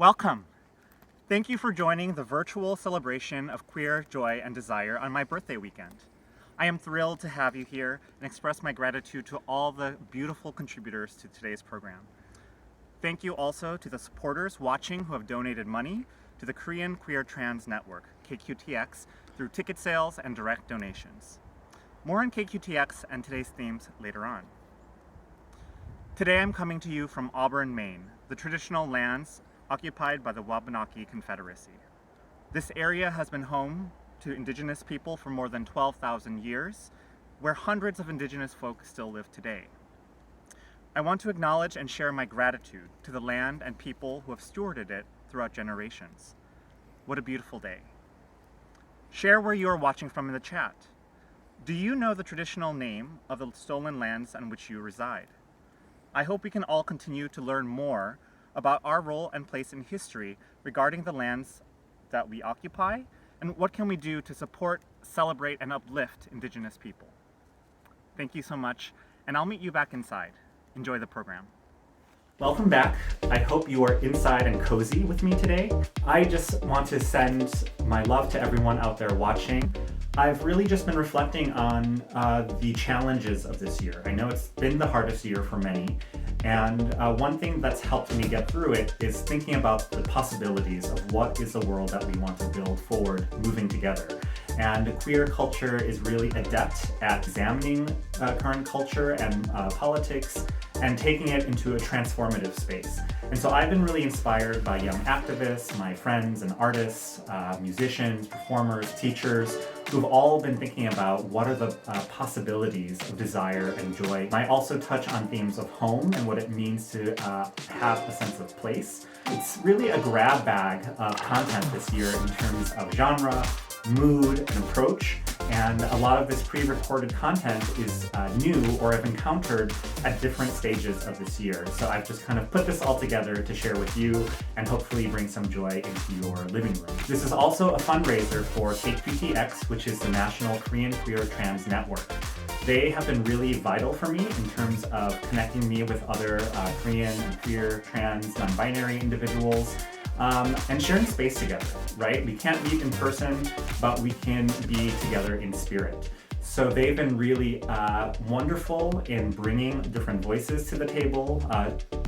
Welcome. Thank you for joining the virtual celebration of queer joy and desire on my birthday weekend. I am thrilled to have you here and express my gratitude to all the beautiful contributors to today's program. Thank you also to the supporters watching who have donated money to the Korean Queer Trans Network, KQTx, through ticket sales and direct donations. More on KQTx and today's themes later on. Today I'm coming to you from Auburn, Maine, the traditional lands occupied by the Wabanaki Confederacy. This area has been home to indigenous people for more than 12,000 years, where hundreds of indigenous folk still live today. I want to acknowledge and share my gratitude to the land and people who have stewarded it throughout generations. What a beautiful day. Share where you are watching from in the chat. Do you know the traditional name of the stolen lands on which you reside? I hope we can all continue to learn more about our role and place in history regarding the lands that we occupy, and what can we do to support, celebrate, and uplift Indigenous people. Thank you so much, and I'll meet you back inside. Enjoy the program. Welcome back. I hope you are inside and cozy with me today. I just want to send my love to everyone out there watching. I've really just been reflecting on the challenges of this year. I know it's been the hardest year for many, and one thing that's helped me get through it is thinking about the possibilities of what is the world that we want to build forward, moving together. And queer culture is really adept at examining current culture and politics and taking it into a transformative space. And so I've been really inspired by young activists, my friends and artists, musicians, performers, teachers, who've all been thinking about what are the possibilities of desire and joy. I also touch on themes of home and what it means to have a sense of place. It's really a grab bag of content this year in terms of genre, mood, and approach. And a lot of this pre-recorded content is new or I've encountered at different stages of this year. So I've just kind of put this all together to share with you and hopefully bring some joy into your living room. This is also a fundraiser for KQTx, which is the National Korean Queer Trans Network. They have been really vital for me in terms of connecting me with other Korean and queer, trans, non-binary individuals. And sharing space together, right? We can't meet in person, but we can be together in spirit. So they've been really wonderful in bringing different voices to the table,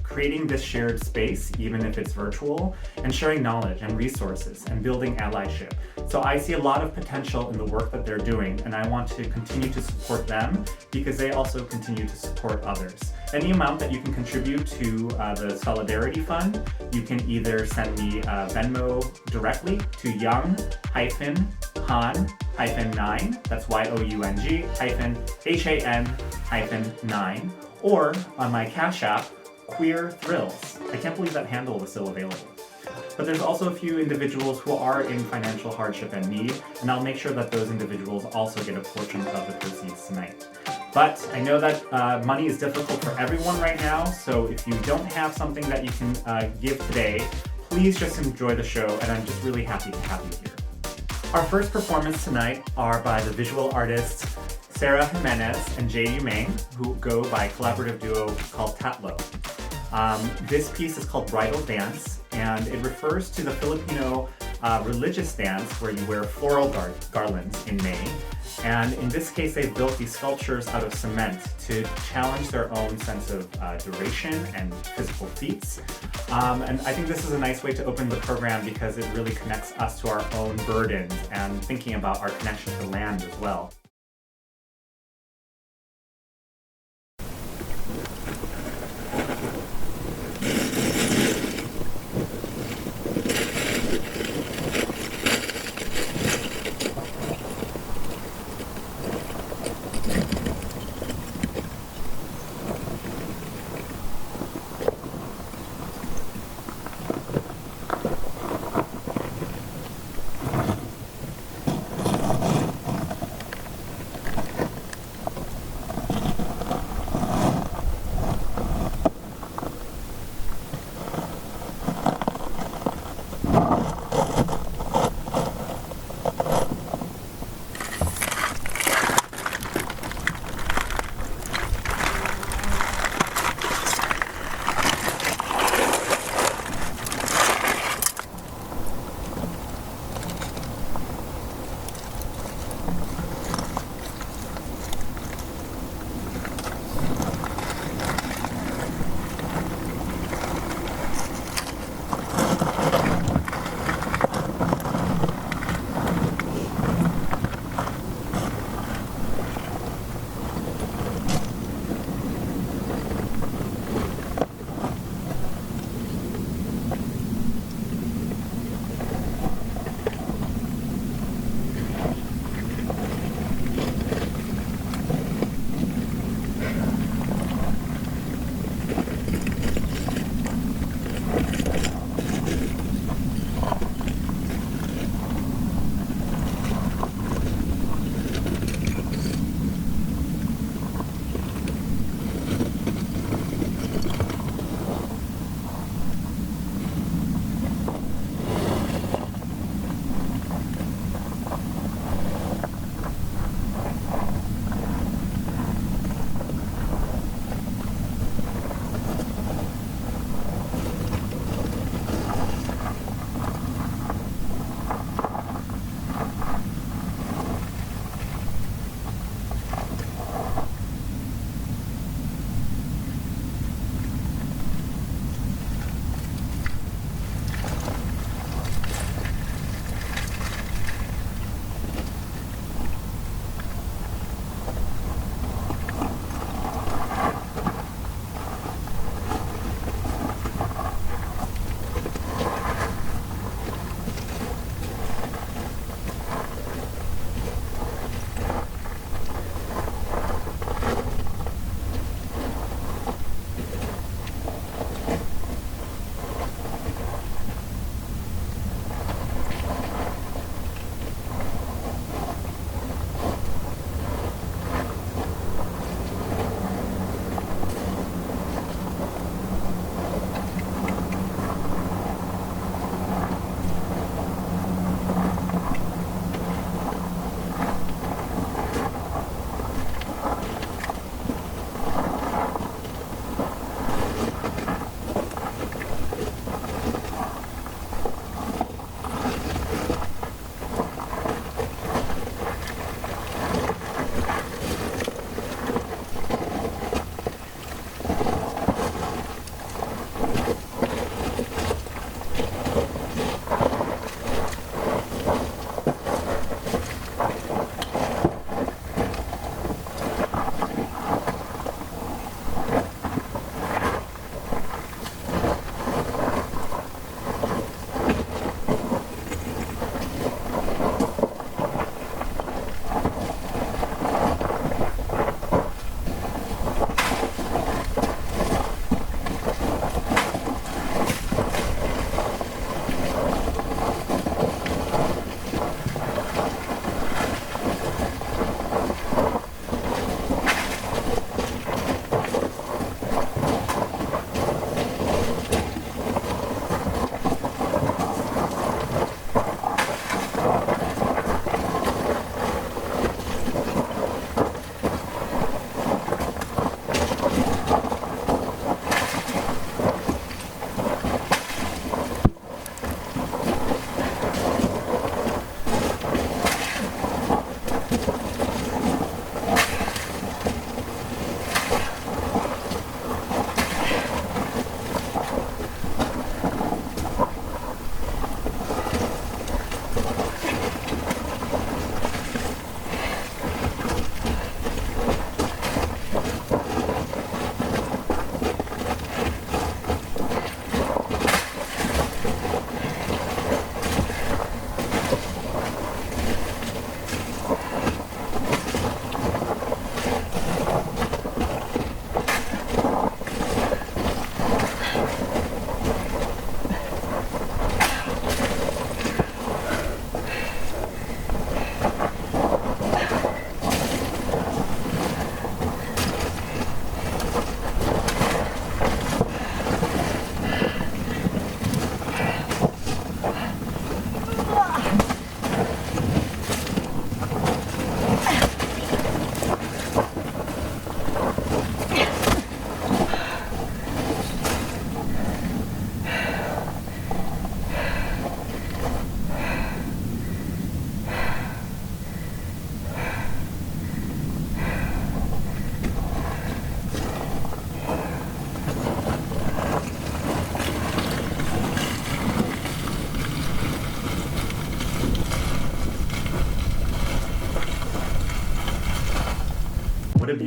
creating this shared space, even if it's virtual, and sharing knowledge and resources and building allyship. So I see a lot of potential in the work that they're doing, and I want to continue to support them because they also continue to support others. Any amount that you can contribute to the Solidarity Fund, you can either send me Venmo directly to Young-Han-9, that's Y-O-U-N-G HAN-9, or on my CashApp, queerthrills. I can't believe that handle was still available. But there's also a few individuals who are in financial hardship and need, and I'll make sure that those individuals also get a portion of the proceeds tonight. But I know that money is difficult for everyone right now, so if you don't have something that you can give today, please just enjoy the show, and I'm just really happy to have you here. Our first performance tonight are by the visual artists Sara Jimenez and Jade Yumang, who go by a collaborative duo called Tatlo. This piece is called Bridled Dance, and it refers to the Filipino religious dance where you wear floral garlands in May. And in this case, they've built these sculptures out of cement to challenge their own sense of duration and physical feats. And I think this is a nice way to open the program because it really connects us to our own burdens and thinking about our connection to land as well.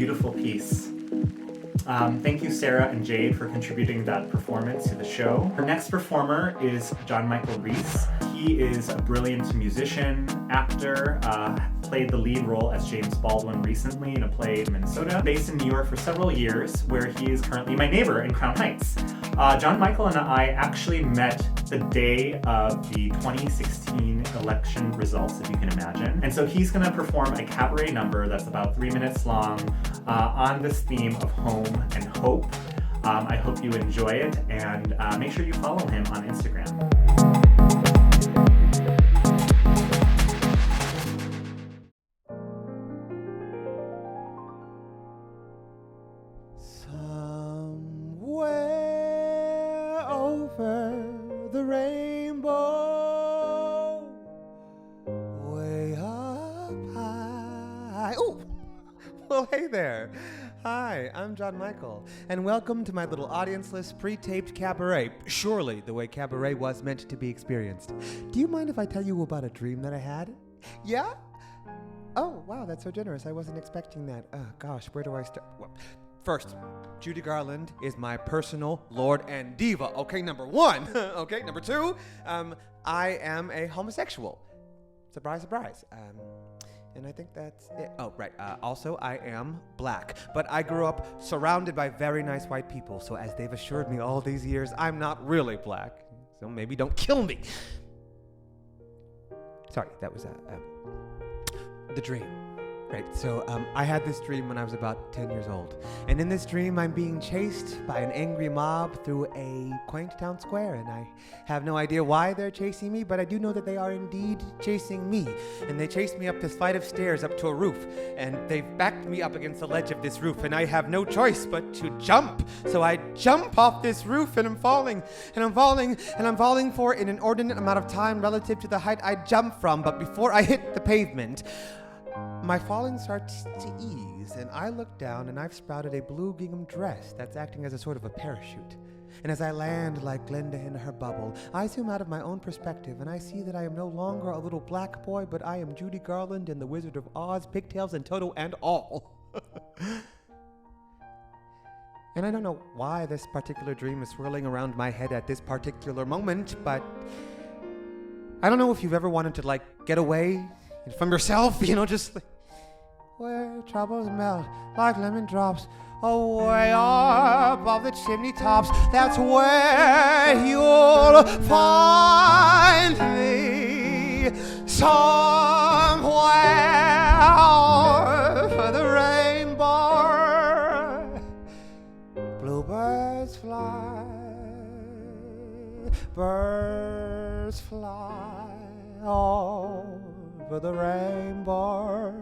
beautiful piece. Thank you, Sara and Jade, for contributing that performance to the show. Our next performer is Jon-Michael Reese. He is a brilliant musician, actor, played the lead role as James Baldwin recently in a play in Minnesota. Based in New York for several years, where he is currently my neighbor in Crown Heights. Jon-Michael and I actually met the day of the 2016 election results, if you can imagine. And so he's gonna perform a cabaret number that's about 3 minutes long on this theme of home and hope. I hope you enjoy it, and make sure you follow him on Instagram. Somewhere over the rainbow, way up high. Oh, well, hey there. Hi, I'm Jon-Michael, and welcome to my little audience-less pre-taped cabaret, surely the way cabaret was meant to be experienced. Do you mind if I tell you about a dream that I had? Yeah? Oh, wow, that's so generous. I wasn't expecting that. Gosh, where do I start? Well, first, Judy Garland is my personal lord and diva. Okay, number one. Okay, number two, I am a homosexual. Surprise, surprise. And I think that's it. Oh, right. Also, I am black. But I grew up surrounded by very nice white people. So as they've assured me all these years, I'm not really black. So maybe don't kill me. Sorry, that was the dream. Right, so I had this dream when I was about 10 years old. And in this dream, I'm being chased by an angry mob through a quaint town square. And I have no idea why they're chasing me, but I do know that they are indeed chasing me. And they chased me up this flight of stairs up to a roof. And they've backed me up against the ledge of this roof. And I have no choice but to jump. So I jump off this roof, and I'm falling. And I'm falling. And I'm falling for an inordinate amount of time relative to the height I jump from. But before I hit the pavement, my falling starts to ease, and I look down, and I've sprouted a blue gingham dress that's acting as a sort of a parachute. And as I land like Glinda in her bubble, I zoom out of my own perspective, and I see that I am no longer a little black boy, but I am Judy Garland and the Wizard of Oz, pigtails and Toto and all. And I don't know why this particular dream is swirling around my head at this particular moment, but I don't know if you've ever wanted to, like, get away from yourself, just like, where troubles melt like lemon drops, away up off the chimney tops, that's where you'll find me, somewhere over the rainbow. Bluebirds fly, birds fly, over the rainbow.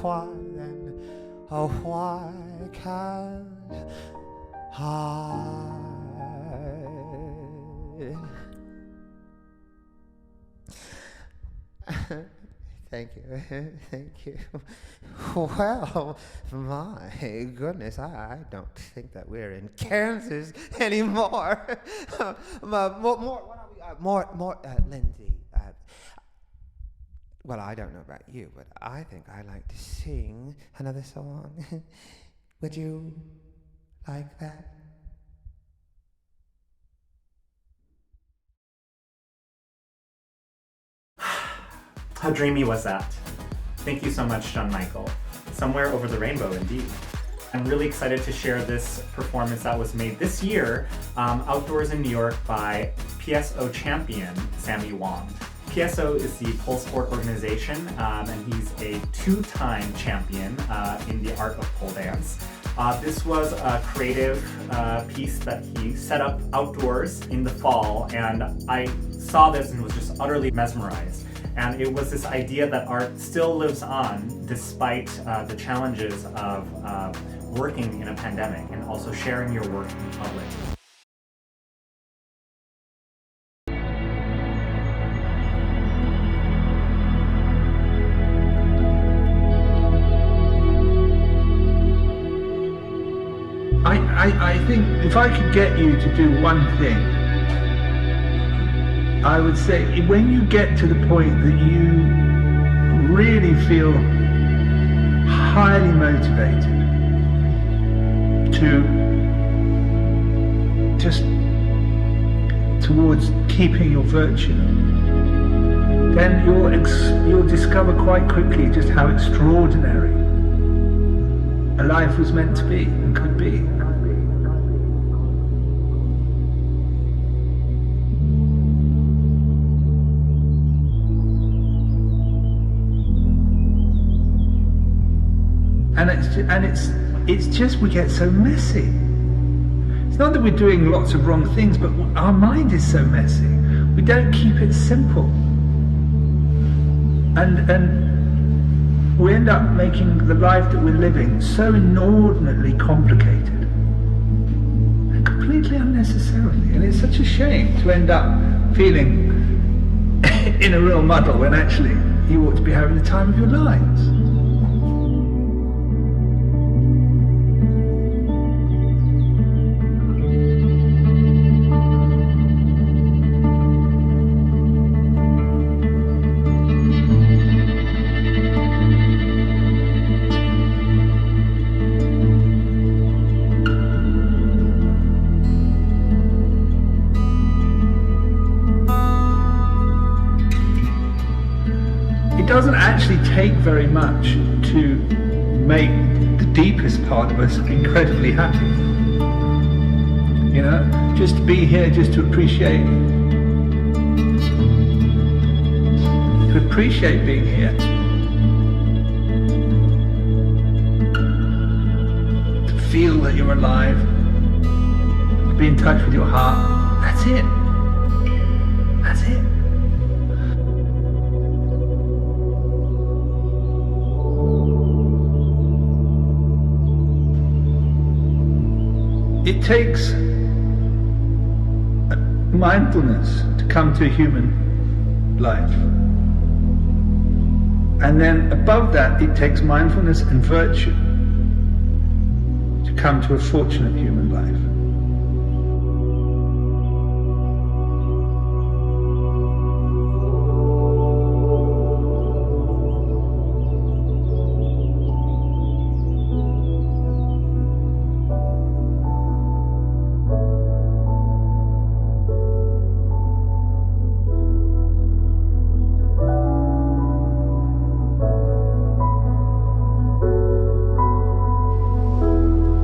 Why then, oh why can't I? Thank you, thank you. Well, my goodness, I don't think that we're in Kansas anymore. More, Lindsay. Well, I don't know about you, but I think I like to sing another song. Would you like that? How dreamy was that? Thank you so much, Jon-Michael. Somewhere over the rainbow, indeed. I'm really excited to share this performance that was made this year outdoors in New York by PSO champion Sammy Wong. PSO is the pole sport organization, and he's a two-time champion in the art of pole dance. This was a creative piece that he set up outdoors in the fall, and I saw this and was just utterly mesmerized. And it was this idea that art still lives on despite the challenges of working in a pandemic and also sharing your work in public. I think if I could get you to do one thing, I would say when you get to the point that you really feel highly motivated to just towards keeping your virtue, then you'll discover quite quickly just how extraordinary a life was meant to be and could be. And it's just we get so messy. It's not that we're doing lots of wrong things, but our mind is so messy. We don't keep it simple. And we end up making the life that we're living so inordinately complicated and completely unnecessarily. And it's such a shame to end up feeling in a real muddle when actually you ought to be having the time of your lives. It doesn't actually take very much to make the deepest part of us incredibly happy. You know, just to be here, just to appreciate being here. To feel that you're alive, to be in touch with your heart. That's it. That's it. It takes mindfulness to come to a human life. And then above that, it takes mindfulness and virtue to come to a fortunate human life.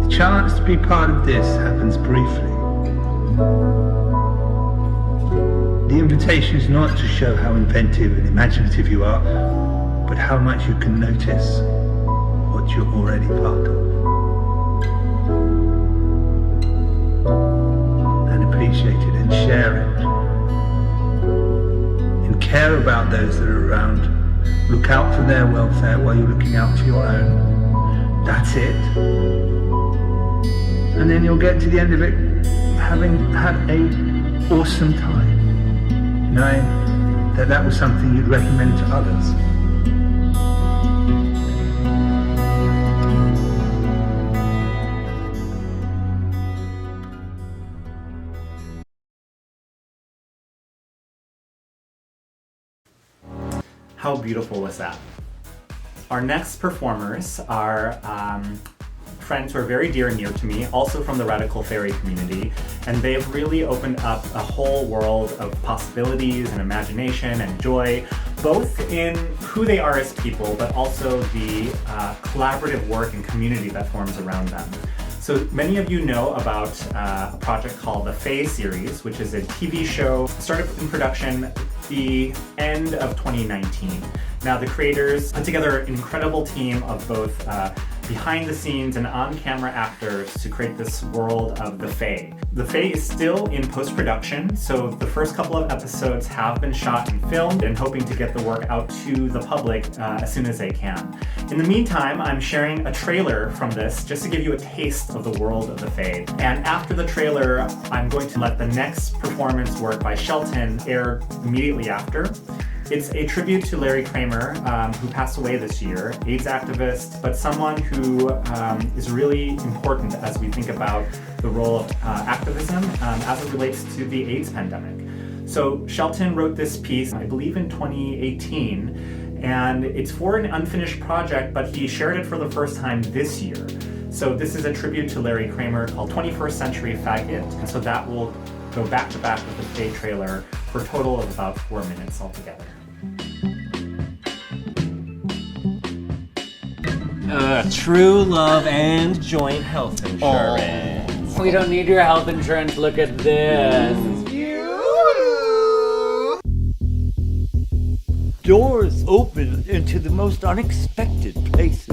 The chance to be part of this happens briefly. The invitation is not to show how inventive and imaginative you are, but how much you can notice what you're already part of. And appreciate it and share it. And care about those that are around. Look out for their welfare while you're looking out for your own. That's it. And then you'll get to the end of it having had an awesome time, knowing that that was something you'd recommend to others. How beautiful was that? Our next performers are friends who are very dear and near to me, also from the Radical Fairy community, and they've really opened up a whole world of possibilities and imagination and joy, both in who they are as people, but also the collaborative work and community that forms around them. So many of you know about a project called the Fae Series, which is a TV show started in production the end of 2019. Now the creators put together an incredible team of both behind the scenes and on-camera actors to create this world of the Fae. The Fae is still in post-production, so the first couple of episodes have been shot and filmed, and hoping to get the work out to the public as soon as they can. In the meantime, I'm sharing a trailer from this just to give you a taste of the world of the Fae. And after the trailer, I'm going to let the next performance work by Shelton air immediately after. It's a tribute to Larry Kramer, who passed away this year, AIDS activist, but someone who is really important as we think about the role of activism as it relates to the AIDS pandemic. So Shelton wrote this piece, I believe in 2018, and it's for an unfinished project, but he shared it for the first time this year. So this is a tribute to Larry Kramer called 21st Century Faggot, and so that will go back to back with the Fae trailer for a total of about 4 minutes altogether. True love and joint health insurance. We don't need your health insurance, look at this. Doors open into the most unexpected places.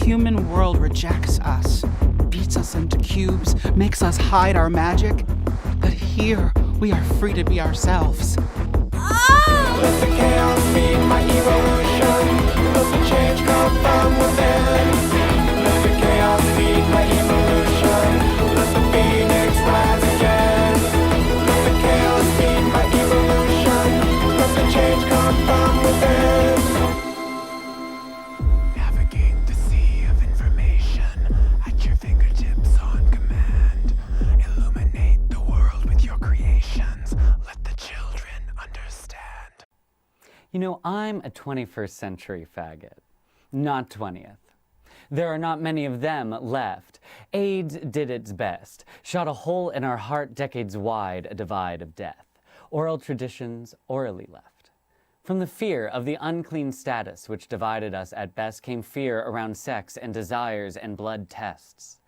Human world rejects us, beats us into cubes, makes us hide our magic. But here, we are free to be ourselves. Let the chaos feed my evolution. Let the change come from within. Let the chaos feed my evolution. Let the phoenix rise again. Let the chaos feed my evolution. Let the change come from within. Navigate the sea of information at your fingertips on command. Illuminate the world with your creations. Let the children understand. You know, I'm a 21st century faggot, not 20th. There are not many of them left. AIDS did its best, shot a hole in our heart decades wide, a divide of death. Oral traditions orally left. From the fear of the unclean status which divided us at best came fear around sex and desires and blood tests.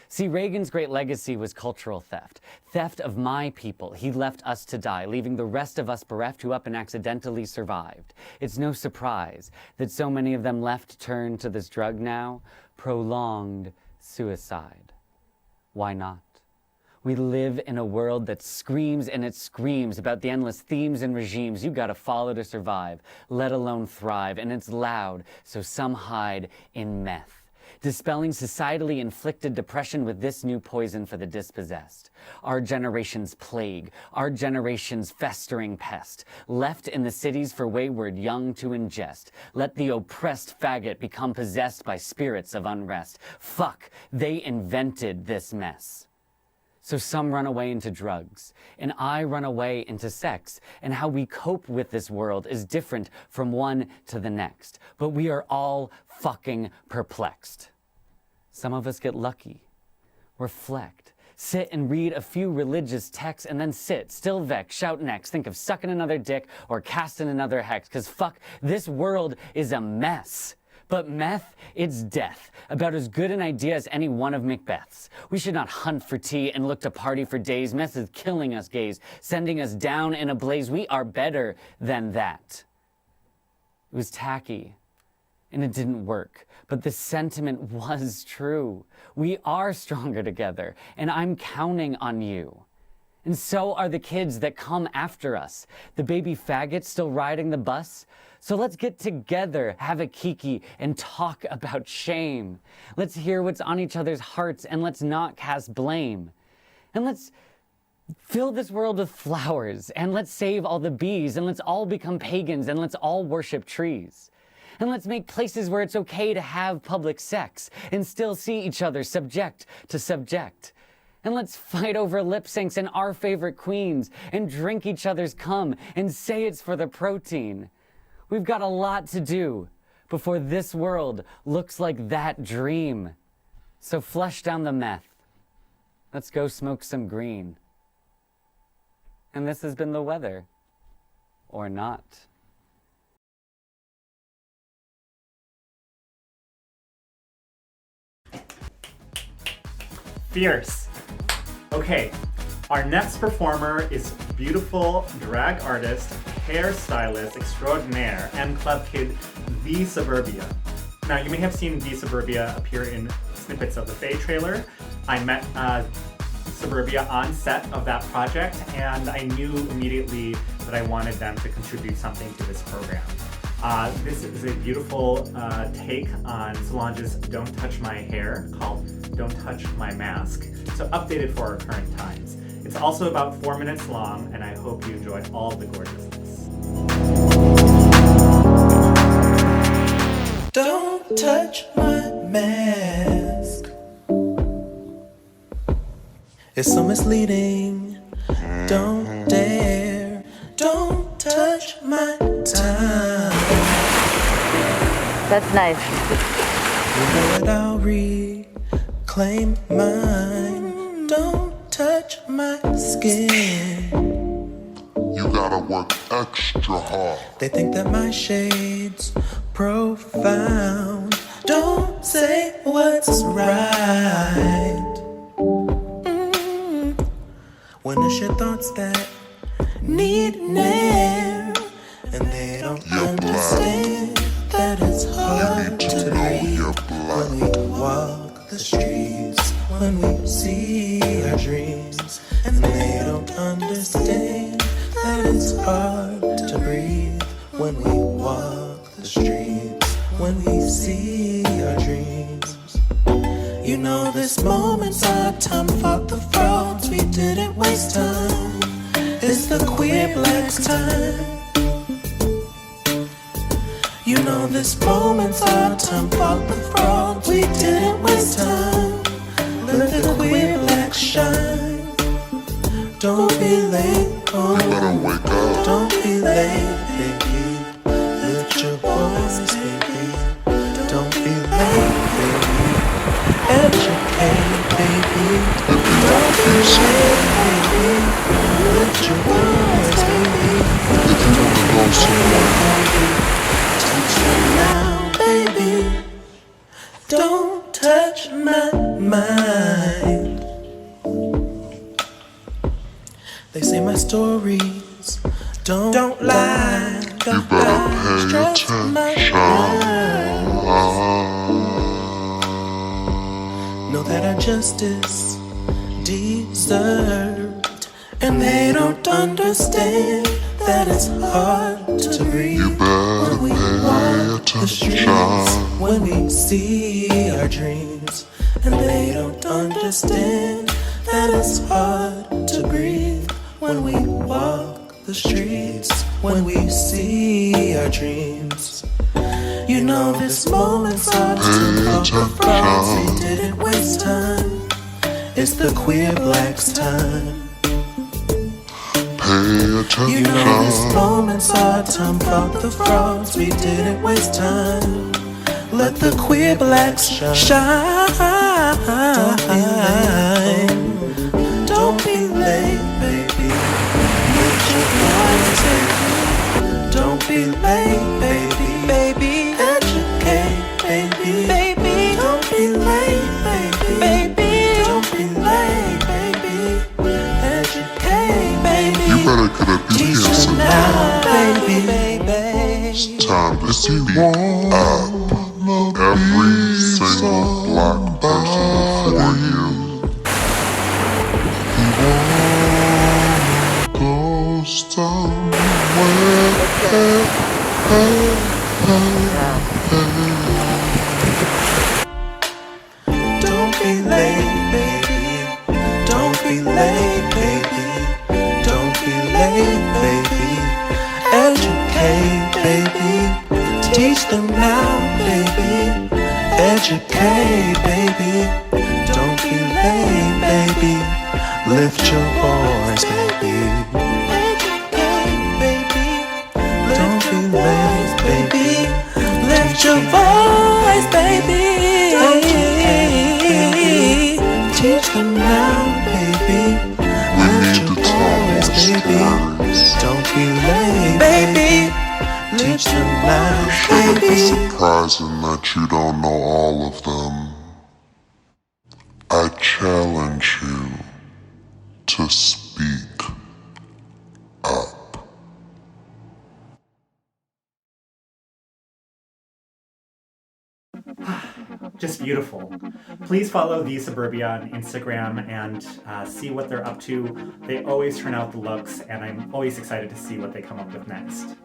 See, Reagan's great legacy was cultural theft. Theft of my people. He left us to die, leaving the rest of us bereft who up and accidentally survived. It's no surprise that so many of them left turned to this drug now, prolonged suicide. Why not? We live in a world that screams and it screams about the endless themes and regimes you gotta follow to survive, let alone thrive, and it's loud, so some hide in meth. Dispelling societally inflicted depression with this new poison for the dispossessed. Our generation's plague, our generation's festering pest, left in the cities for wayward young to ingest. Let the oppressed faggot become possessed by spirits of unrest. Fuck, they invented this mess. So some run away into drugs, and I run away into sex, and how we cope with this world is different from one to the next. But we are all fucking perplexed. Some of us get lucky, reflect, sit and read a few religious texts, and then sit, still vexed, shout next, think of sucking another dick or casting another hex, cause fuck, this world is a mess. But meth, it's death. About as good an idea as any one of Macbeth's. We should not hunt for tea and look to party for days. Meth is killing us gays, sending us down in a blaze. We are better than that. It was tacky, and it didn't work. But the sentiment was true. We are stronger together, and I'm counting on you. And so are the kids that come after us. The baby faggots still riding the bus. So let's get together, have a kiki, and talk about shame. Let's hear what's on each other's hearts, and let's not cast blame. And let's fill this world with flowers, and let's save all the bees, and let's all become pagans, and let's all worship trees. And let's make places where it's okay to have public sex, and still see each other subject to subject. And let's fight over lip syncs and our favorite queens, and drink each other's cum, and say it's for the protein. We've got a lot to do before this world looks like that dream. So flush down the meth. Let's go smoke some green. And this has been the weather. Or not. Fierce. Okay, our next performer is beautiful drag artist, hairstylist extraordinaire, and club kid V Suburbia. Now, you may have seen V Suburbia appear in snippets of the Fae trailer. I met Suburbia on set of that project, and I knew immediately that I wanted them to contribute something to this program. This is a beautiful take on Solange's Don't Touch My Hair called Don't Touch My Mask, so updated for our current times. It's also about 4 minutes long, and I hope you enjoy all the gorgeousness. Don't touch my mask. It's so misleading. Don't dare, don't touch my time. That's nice. But I'll reclaim mine. Don't touch my skin. You gotta work extra hard. They think that my shade's profound. Don't say what's right. When I share thoughts that need an air, and they don't understand that it's hard to breathe. When we walk the streets, when we see our dreams, and they don't understand that it's hard to breathe. When we walk the streets, when we see our dreams. You know this moment's our time, fought the frauds, we didn't waste time. It's the queer black's time. You know this moment's our time, fought the frauds, we didn't waste time. Let the queer black shine. Don't be late, oh, you better wake up. Don't be late, baby. Lift your voice, baby. Don't be late, baby. Educate, baby. Don't be late, baby. Lift your voice, baby. Don't be late, teach them now, baby. Don't touch my mind. They say my stories don't lie. You better pay attention. Know that our justice deserved, and they don't understand that it's hard to breathe. You better when we walk the streets, when we see our dreams, and they don't understand that it's hard to breathe. When we walk the streets, when we see our dreams. You know this moment's hard to walk the frauds, we didn't waste time. It's the queer black's time. Pay attention. You know this moment's our time, fought the frauds, we didn't waste time. Let the queer blacks shine. Don't be late, baby. Lift your voice, baby. Don't be late, baby. Baby, educate, baby. Baby, don't be late, baby. Baby, don't be late, baby. Educate, baby. You better get up your heels and now, baby. It's time to speak up. Every single black person before you. Go somewhere. Don't be late, baby. Don't be late, baby. Don't be late, baby. Educate, baby. Teach them now, baby. Educate, baby. Don't be late, baby. Lift your voice, baby. Educate, baby. Don't be late, baby. Lift your voice, baby. Teach them now, baby. Lift your voice, baby. Don't be late, baby. Teach them now, Shouldn't be baby. surprising that you don't know all of them. I challenge you to speak up. Just beautiful. Please follow The Suburbia on Instagram and see what they're up to. They always turn out the looks, and I'm always excited to see what they come up with next.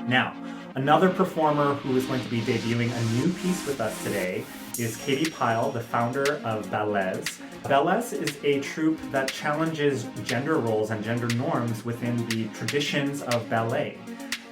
Now, another performer who is going to be debuting a new piece with us today is Katie Pyle, the founder of Ballez. Ballez is a troupe that challenges gender roles and gender norms within the traditions of ballet.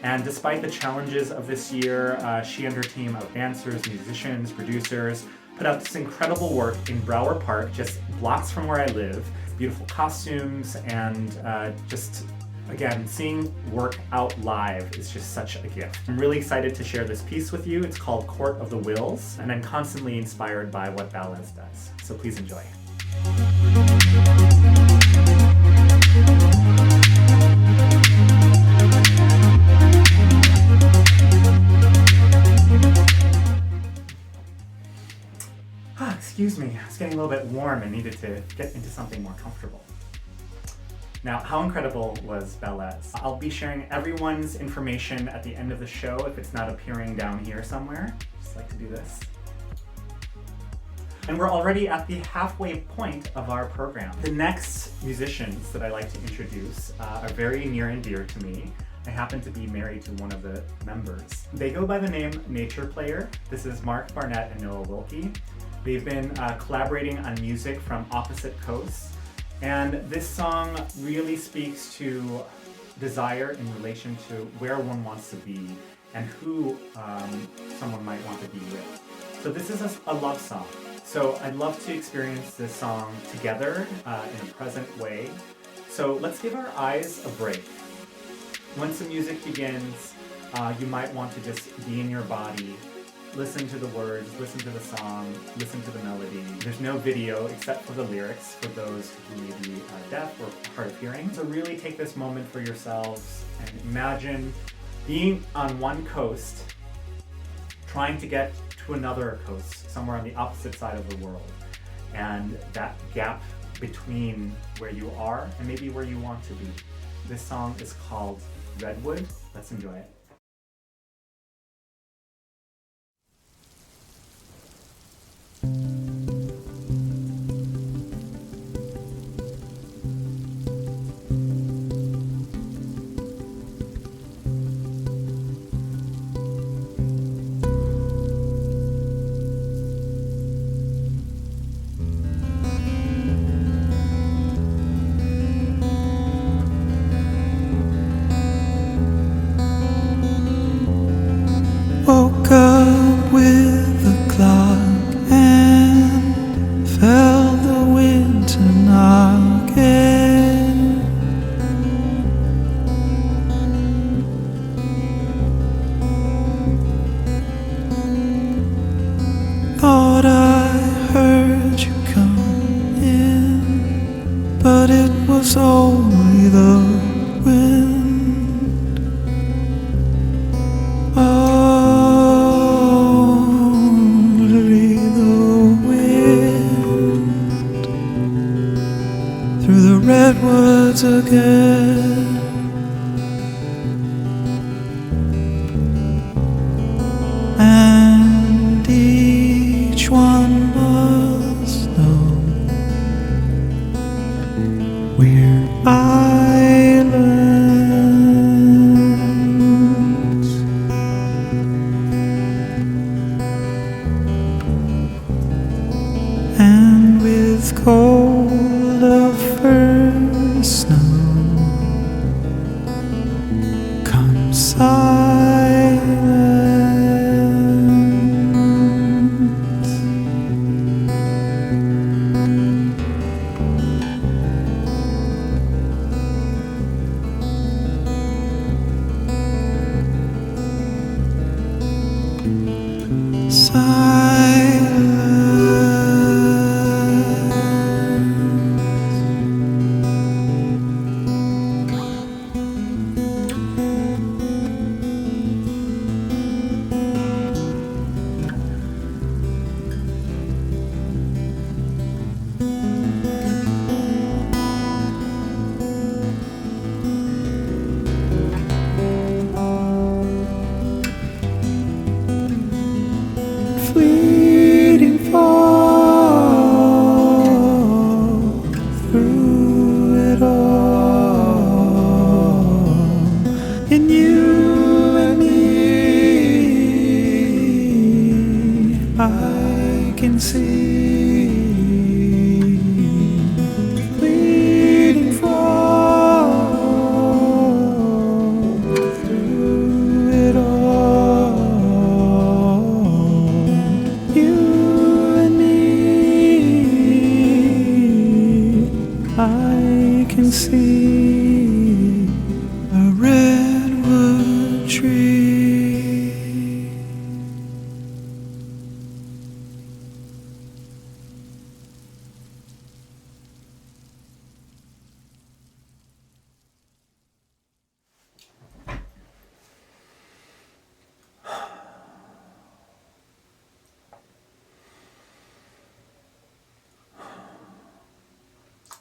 And despite the challenges of this year, she and her team of dancers, musicians, producers put out this incredible work in Brower Park, just blocks from where I live, beautiful costumes, and just, again, seeing work out live is just such a gift. I'm really excited to share this piece with you. It's called Court of the Wills, and I'm constantly inspired by what Ballets does. So please enjoy. Excuse me, it's getting a little bit warm and needed to get into something more comfortable. Now, how incredible was Ballets? I'll be sharing everyone's information at the end of the show if it's not appearing down here somewhere. Just like to do this. And we're already at the halfway point of our program. The next musicians that I like to introduce are very near and dear to me. I happen to be married to one of the members. They go by the name Nature Player. This is Mark Barnett and Noah Wilkie. They've been collaborating on music from opposite coasts, and this song really speaks to desire in relation to where one wants to be and who someone might want to be with. So this is a love song. So I'd love to experience this song together in a present way. So let's give our eyes a break. Once the music begins, you might want to just be in your body. Listen to the words, listen to the song, listen to the melody. There's no video except for the lyrics for those who may be deaf or hard of hearing. So really take this moment for yourselves and imagine being on one coast, trying to get to another coast, somewhere on the opposite side of the world. And that gap between where you are and maybe where you want to be. This song is called Redwood. Let's enjoy it. Woke up with the clock and felt the winter knocking. Thought I heard you come in, but it was only the wind. Redwoods again, and each one must know we're islands, and with cold of first snow comes silence, fleeting fall through it all, in you and me I can see, fleeting fall through it all. You and me, I tree.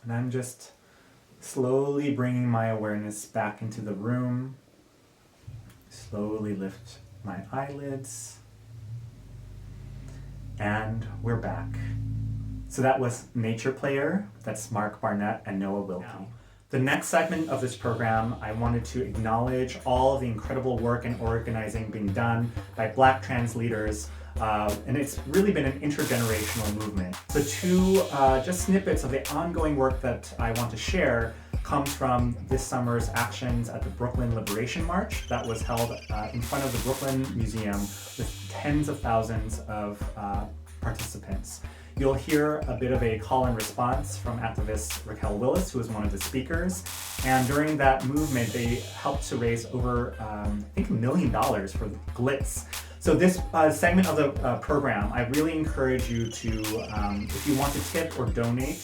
And I'm just slowly bringing my awareness back into the room. Slowly lift my eyelids. And we're back. So that was Nature Player. That's Mark Barnett and Noah Wilkie. The next segment of this program, I wanted to acknowledge all the incredible work and organizing being done by Black trans leaders. And it's really been an intergenerational movement. The two just snippets of the ongoing work that I want to share comes from this summer's actions at the Brooklyn Liberation March that was held in front of the Brooklyn Museum with tens of thousands of participants. You'll hear a bit of a call and response from activist Raquel Willis, who was one of the speakers. And during that movement, they helped to raise over, I think, $1 million for Glitz. So this segment of the program, I really encourage you to, if you want to tip or donate,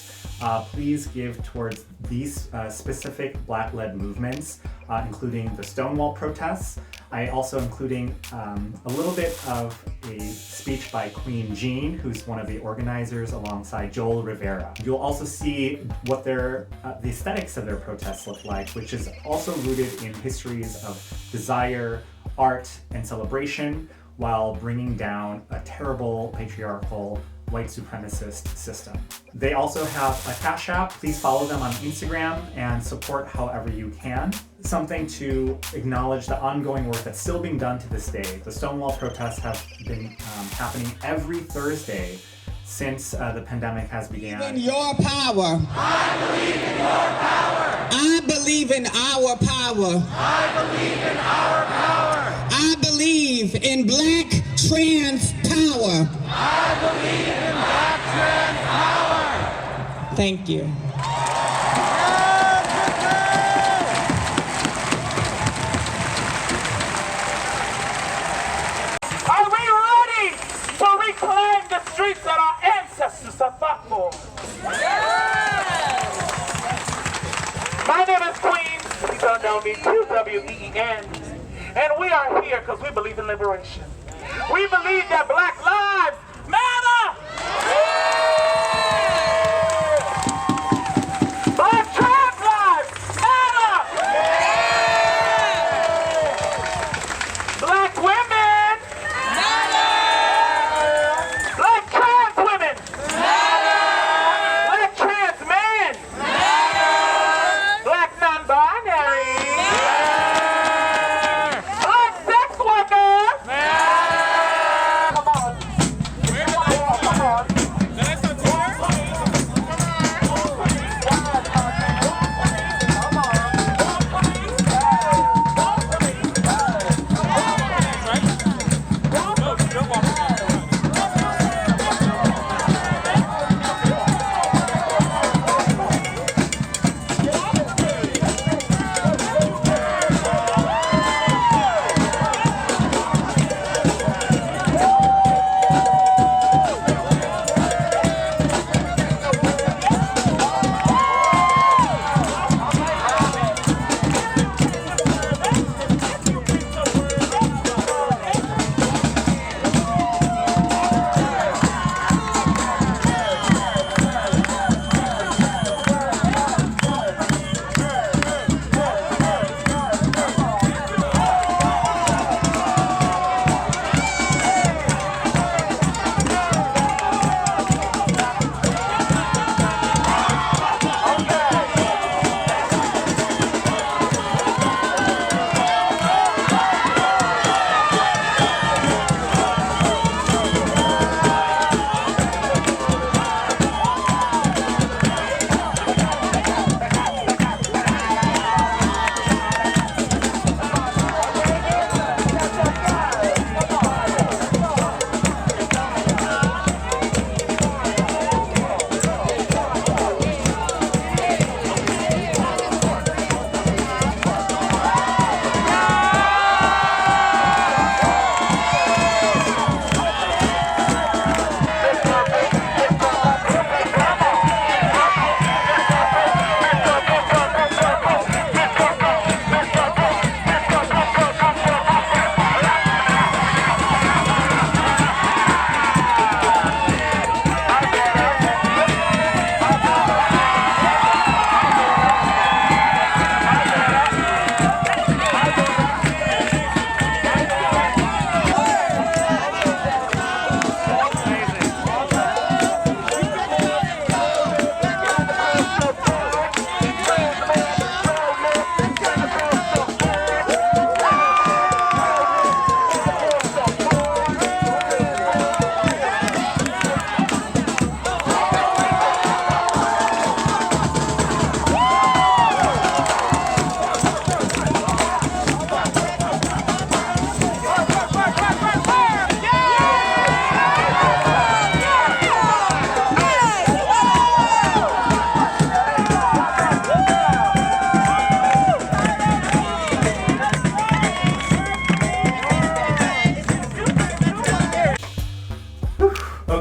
please give towards these specific Black-led movements, including the Stonewall protests. I also including a little bit of a speech by Queen Jean, who's one of the organizers alongside Joel Rivera. You'll also see what the aesthetics of their protests look like, which is also rooted in histories of desire, art, and celebration, while bringing down a terrible patriarchal white supremacist system. They also have a CashApp. Please follow them on Instagram and support however you can. Something to acknowledge the ongoing work that's still being done to this day. The Stonewall protests have been happening every Thursday since the pandemic has began. In your power. I believe in your power. I believe in our power. I believe in our power. I believe in Black trans power. I believe in Black trans power. Thank you. Are we ready to reclaim the streets that our ancestors have fought for? My name is Queen. You don't know me, QWEEN. And we are here because we believe in liberation. We believe that Black lives matter! Black trans lives matter! Black women matter! Black trans women matter! Black trans men matter! Black non-binary matter! Black sex workers matter! Come on.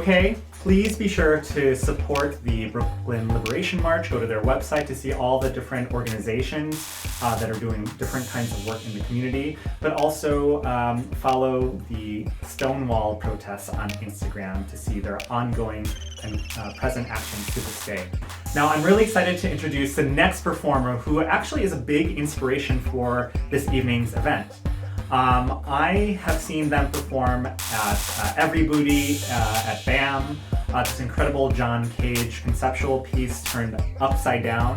Okay, please be sure to support the Brooklyn Liberation March. Go to their website to see all the different organizations that are doing different kinds of work in the community, but also follow the Stonewall protests on Instagram to see their ongoing and present actions to this day. Now, I'm really excited to introduce the next performer who actually is a big inspiration for this evening's event. I have seen them perform at Every Booty, at BAM, this incredible John Cage conceptual piece turned upside down,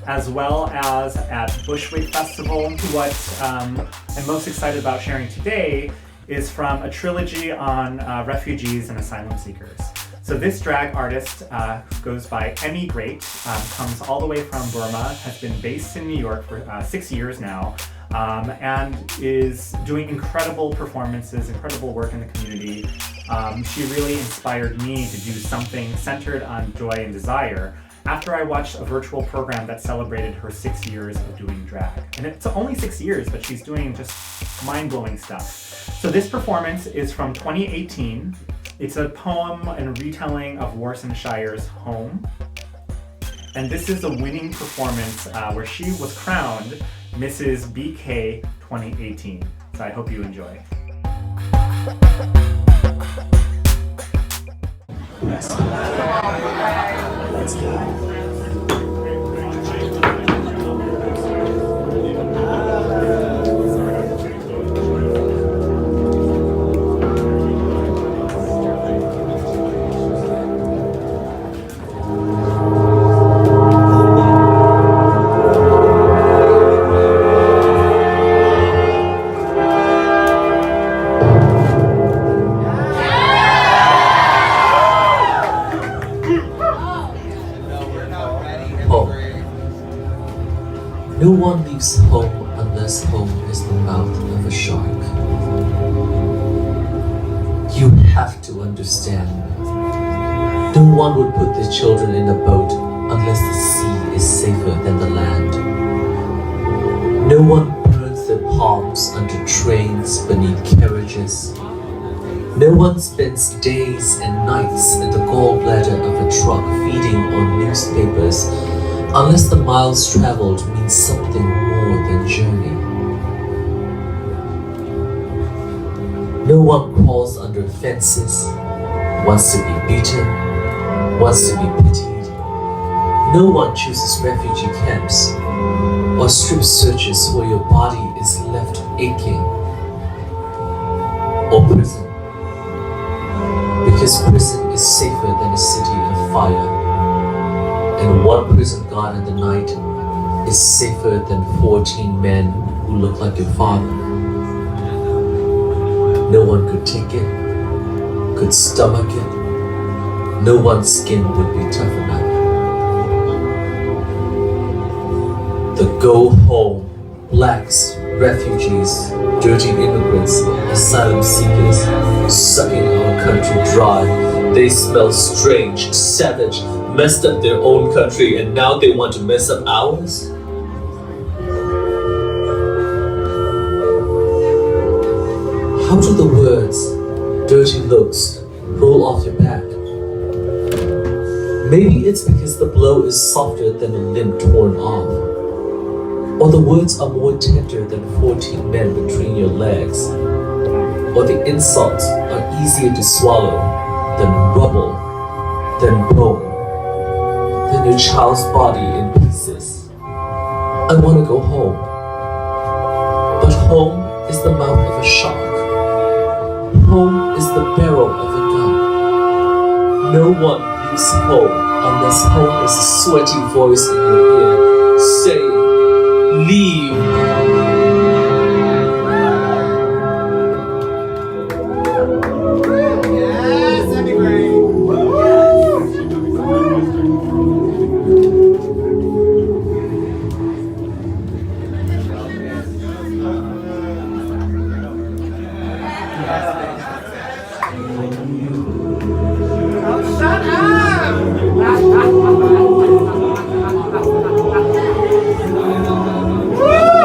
as well as at Bushwick Festival. What I'm most excited about sharing today is from a trilogy on refugees and asylum seekers. So this drag artist, who goes by Emmy Great, comes all the way from Burma, has been based in New York for 6 years now, and is doing incredible performances, incredible work in the community. She really inspired me to do something centered on joy and desire after I watched a virtual program that celebrated her 6 years of doing drag. And it's only 6 years, but she's doing just mind-blowing stuff. So this performance is from 2018. It's a poem and retelling of Warson Shire's Home. And this is a winning performance where she was crowned Mrs. BK 2018. So I hope you enjoy. No one leaves home unless home is the mouth of a shark. You have to understand. No one would put their children in a boat unless the sea is safer than the land. No one burns their palms under trains beneath carriages. No one spends days and nights in the gallbladder of a truck feeding on newspapers unless the miles traveled means something more than journey. No one crawls under fences, wants to be beaten, wants to be pitied. No one chooses refugee camps or strip searches where your body is left aching, or prison, because prison is safer than a city on fire. And one prison guard in the night is safer than 14 men who look like your father. No one could take it, could stomach it. No one's skin would be tough enough. The go home, blacks, refugees, dirty immigrants, asylum seekers, sucking our country dry. They smell strange, savage, messed up their own country, and now they want to mess up ours? How do the words, dirty looks, roll off your back? Maybe it's because the blow is softer than a limb torn off. Or the words are more tender than 14 men between your legs. Or the insults are easier to swallow than rubble, than bone, than your child's body in pieces. I want to go home. But home is the mouth of a shark. Home is the barrel of a gun. No one leaves home unless home is a sweaty voice in your ear saying, leave. Woo!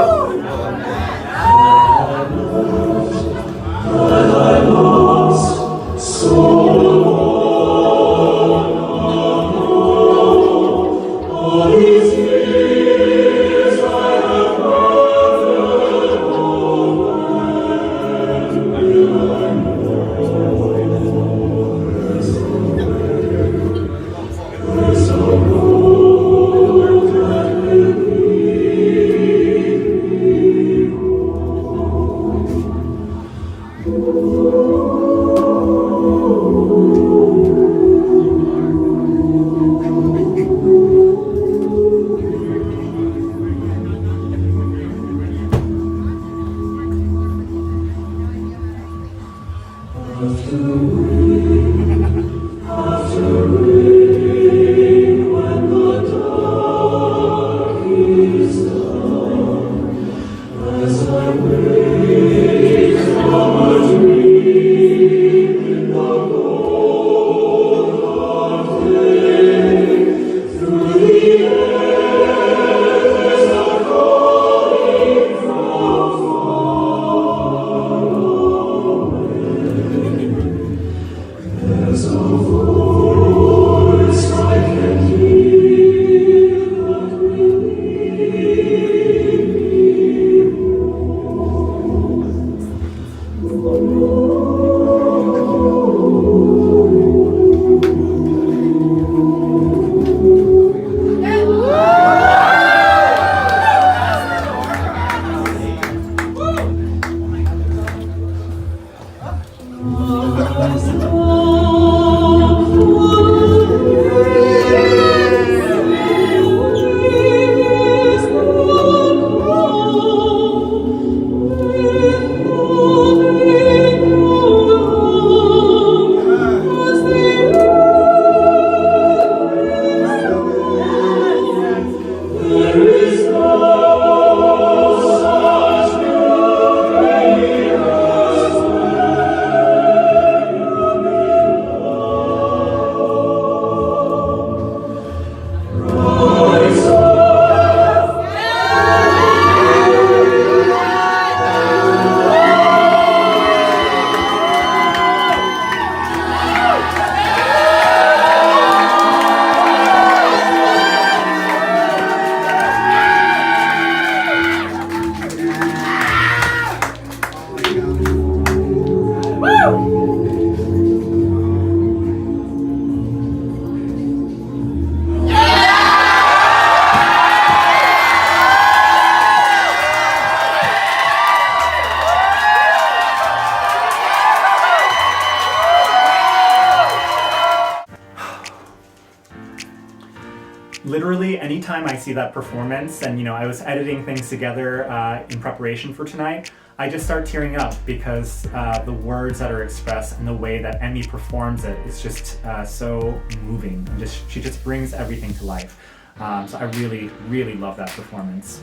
Literally, anytime I see that performance, and I was editing things together in preparation for tonight, I just start tearing up because the words that are expressed and the way that Emmy performs it is just so moving. And she just brings everything to life. So I really, really love that performance.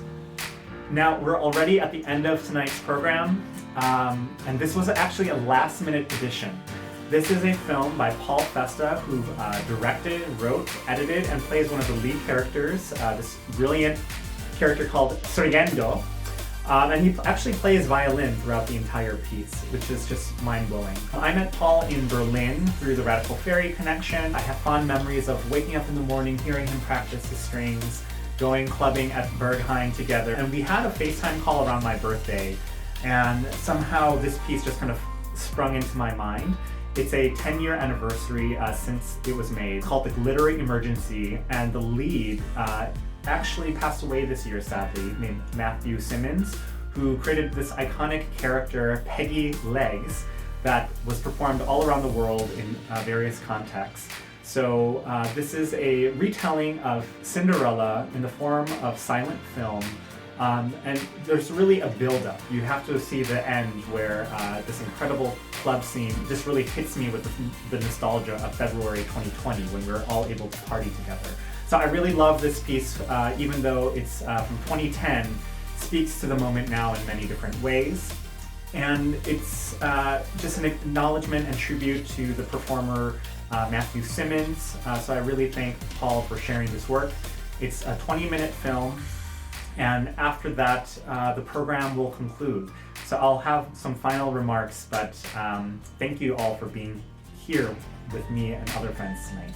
Now, we're already at the end of tonight's program, and this was actually a last-minute addition. This is a film by Paul Festa, who directed, wrote, edited, and plays one of the lead characters, this brilliant character called Sorrento. And he actually plays violin throughout the entire piece, which is just mind-blowing. I met Paul in Berlin through the Radical Fairy connection. I have fond memories of waking up in the morning, hearing him practice his strings, going clubbing at Berghain together. And we had a FaceTime call around my birthday, and somehow this piece just kind of sprung into my mind. It's a 10-year anniversary since it was made, called The Glittery Emergency, and the lead actually passed away this year, sadly, named Matthew Simmons, who created this iconic character, Peggy Legs, that was performed all around the world in various contexts. So this is a retelling of Cinderella in the form of silent film. And there's really a build-up. You have to see the end where this incredible club scene just really hits me with the nostalgia of February 2020 when we were all able to party together. So I really love this piece, even though it's from 2010, speaks to the moment now in many different ways. And it's just an acknowledgement and tribute to the performer Matthew Simmons. So I really thank Paul for sharing this work. It's a 20-minute film. And after that, the program will conclude. So I'll have some final remarks, but thank you all for being here with me and other friends tonight.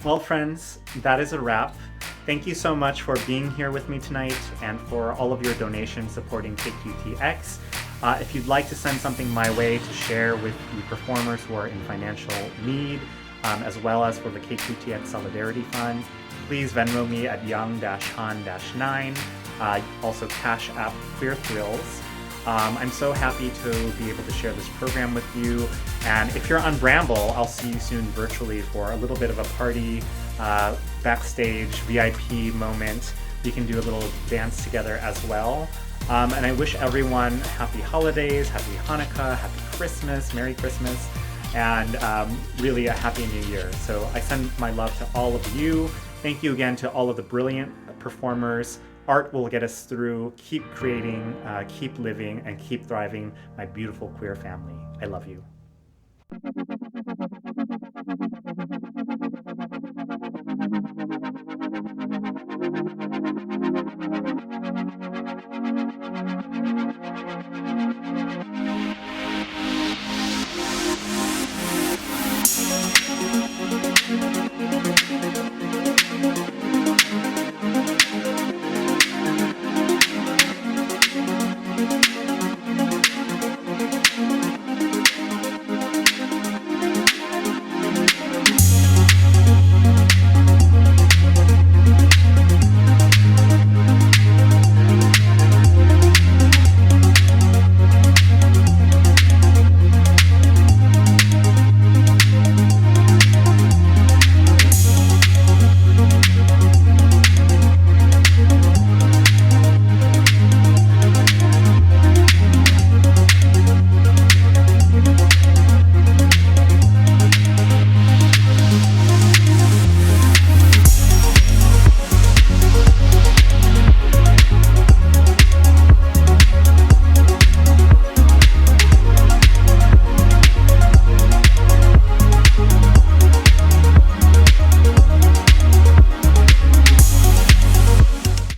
Well, friends, that is a wrap. Thank you so much for being here with me tonight and for all of your donations supporting KQTx. If you'd like to send something my way to share with the performers who are in financial need, as well as for the KQTx Solidarity Fund, please Venmo me at young-han-9, also CashApp queerthrills. I'm so happy to be able to share this program with you. And if you're on Bramble, I'll see you soon virtually for a little bit of a party, backstage VIP moment. We can do a little dance together as well. And I wish everyone happy holidays, happy Hanukkah, happy Christmas, Merry Christmas, and really a happy New Year. So I send my love to all of you. Thank you again to all of the brilliant performers. Art will get us through. Keep creating, keep living, and keep thriving, my beautiful queer family. I love you.